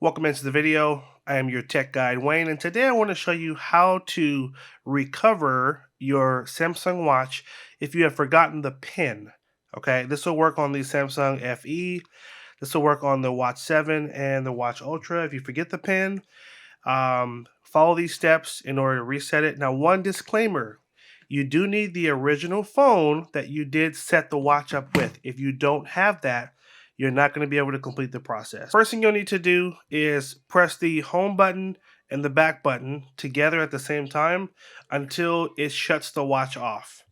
Welcome into the video. I am your tech guide Wayne, and today I want to show you how to recover your Samsung watch if you have forgotten the pin. Okay, this will work on the Samsung FE. This will work on the Watch 7 and the Watch Ultra. If you forget the pin, follow these steps in order to reset it. Now, one disclaimer: you do need the original phone that you did set the watch up with. If you don't have that, you're not going to be able to complete the process. First thing you'll need to do is press the home button and the back button together at the same time until it shuts the watch off.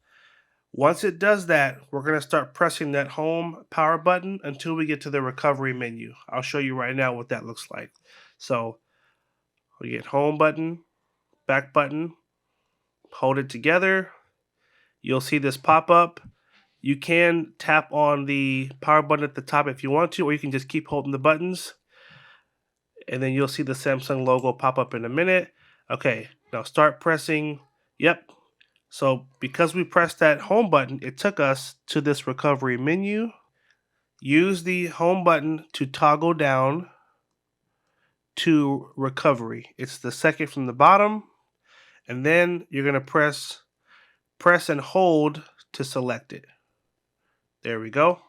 Once it does that, we're going to start pressing that home power button until we get to the recovery menu. I'll show you right now what that looks like. So we get home button, back button, hold it together. You'll see this pop up. You can tap on the power button at the top if you want to, or you can just keep holding the buttons. And then you'll see the Samsung logo pop up in a minute. Okay, now start pressing. Yep. So because we pressed that home button, it took us to this recovery menu. Use the home button to toggle down to recovery. It's the second from the bottom. And then you're going to press and hold to select it. There we go.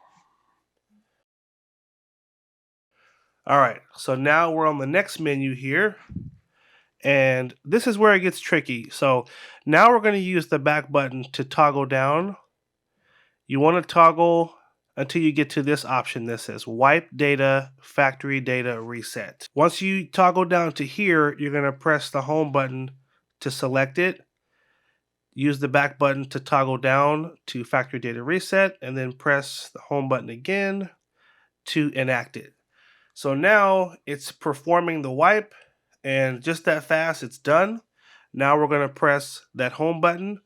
All right, so now we're on the next menu here. And this is where it gets tricky. So now we're going to use the back button to toggle down. You want to toggle until you get to this option that says wipe data, factory data reset. Once you toggle down to here, you're going to press the home button to select it. Use the back button to toggle down to factory data reset, and then press the home button again to enact it. So now it's performing the wipe, and just that fast, it's done. Now we're going to press that home button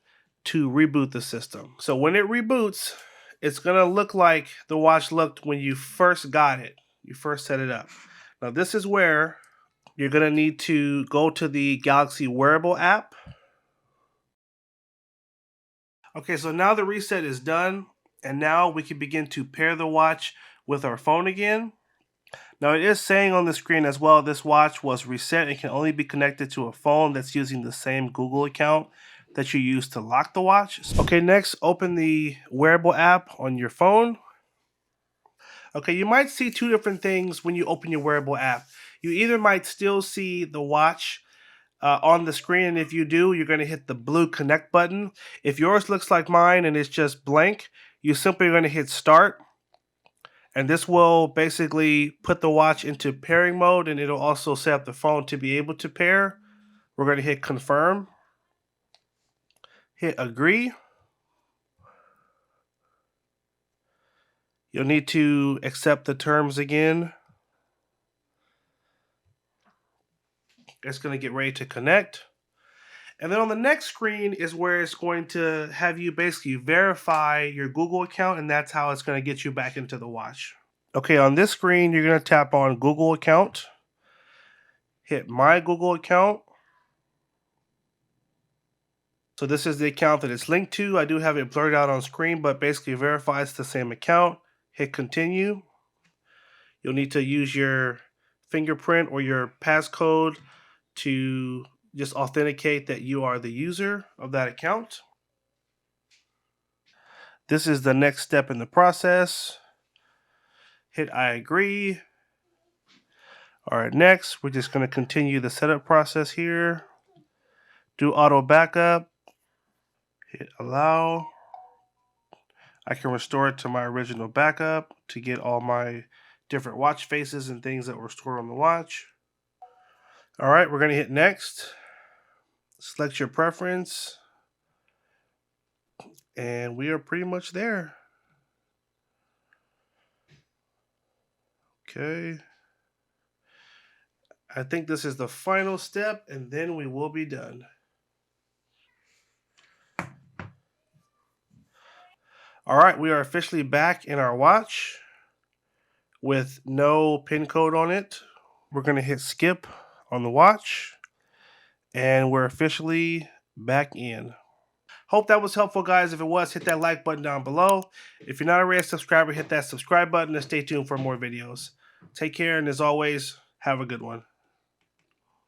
to reboot the system. So when it reboots, it's going to look like the watch looked when you first got it. You first set it up. Now this is where you're going to need to go to the Galaxy Wearable app. Okay, so now the reset is done, and now we can begin to pair the watch with our phone again. Now it is saying on the screen as well, this watch was reset and can only be connected to a phone that's using the same Google account that you use to lock the watch. Okay, next open the Wearable app on your phone. Okay, you might see two different things when you open your Wearable app. You either might still see the watch on the screen, and if you do, you're going to hit the blue connect button. If yours looks like mine and it's just blank, you simply are going to hit start, and this will basically put the watch into pairing mode, and it'll also set up the phone to be able to pair. We're going to hit confirm, hit agree. You'll need to accept the terms again. It's going to get ready to connect. And then on the next screen is where it's going to have you basically verify your Google account, and that's how it's going to get you back into the watch. Okay, on this screen, you're going to tap on Google account, hit my Google account. So this is the account that it's linked to. I do have it blurred out on screen, but basically verifies the same account. Hit continue. You'll need to use your fingerprint or your passcode to just authenticate that you are the user of that account. This is the next step in the process. Hit I agree. All right, next, we're just going to continue the setup process here. Do auto backup. Hit allow. I can restore it to my original backup to get all my different watch faces and things that were stored on the watch. All right, we're going to hit next. Select your preference. And we are pretty much there. Okay. I think this is the final step, and then we will be done. All right, we are officially back in our watch with no pin code on it. We're going to hit skip on the watch, and we're officially back in. Hope that was helpful, guys. If it was, hit that like button down below. If you're not already a subscriber, hit that subscribe button and stay tuned for more videos. Take care, and as always, Have a good one.